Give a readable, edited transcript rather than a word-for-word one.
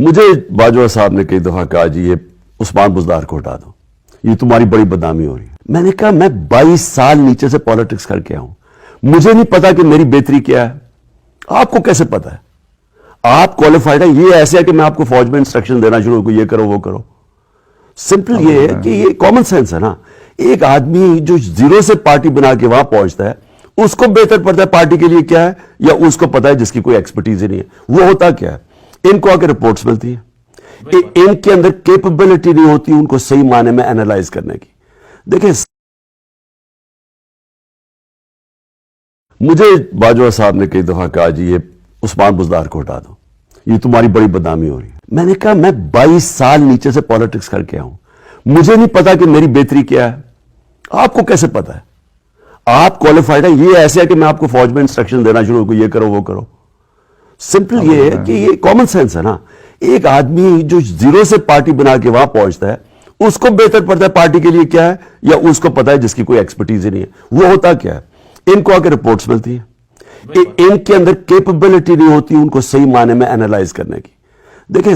مجھے باجوہ صاحب نے کئی دفعہ کہا جی یہ عثمان بزدار کو ہٹا دو، یہ تمہاری بڑی بدنامی ہو رہی ہے۔ میں نے کہا میں 22 سال نیچے سے پالیٹکس کر کے آؤں، مجھے نہیں پتا کہ میری بہتری کیا ہے، آپ کو کیسے پتا ہے؟ آپ کوالیفائڈ ہیں، یہ ایسے ہے کہ میں آپ کو فوج میں انسٹرکشن دینا شروع ہو، یہ کرو وہ کرو۔ سمپل یہ ہے کہ یہ کامن سینس ہے نا۔ ایک آدمی جو زیرو سے پارٹی بنا کے وہاں پہنچتا ہے، اس کو بہتر پڑتا ہے پارٹی کے لیے کیا ہے، یا اس کو پتا ہے جس کی کوئی ایکسپرٹیز ہی نہیں ہے وہ ہوتا کیا ہے۔ ان کو آ کے رپورٹس ملتی ہیں، ان کے اندر کیپبلٹی نہیں ہوتی ان کو صحیح معنی میں اینالائز کرنے کی۔ دیکھیں مجھے باجوہ صاحب نے کئی دفعہ کہا جی یہ عثمان بزدار کو ہٹا دو، یہ تمہاری بڑی بدنامی ہو رہی ہے۔ میں نے کہا میں 22 سال نیچے سے پالیٹکس کر کے آؤں، مجھے نہیں پتا کہ میری بہتری کیا ہے، آپ کو کیسے پتا ہے؟ آپ کوالیفائڈ ہیں، یہ ایسے ہے کہ میں آپ کو فوج میں انسٹرکشن دینا شروع ہو، یہ کرو وہ کرو۔ سمپل یہ ہے کہ یہ کامن سینس ہے نا۔ ایک آدمی جو زیرو سے پارٹی بنا کے وہاں پہنچتا ہے، اس کو بہتر پڑتا ہے پارٹی کے لیے کیا ہے، یا اس کو پتا ہے جس کی کوئی ایکسپرٹیز ہی نہیں ہے وہ ہوتا کیا ہے۔ ان کو آ کے رپورٹس ملتی ہیں، ان کے اندر کیپبلٹی نہیں ہوتی ان کو صحیح معنی میں اینالائز کرنے کی۔ دیکھیں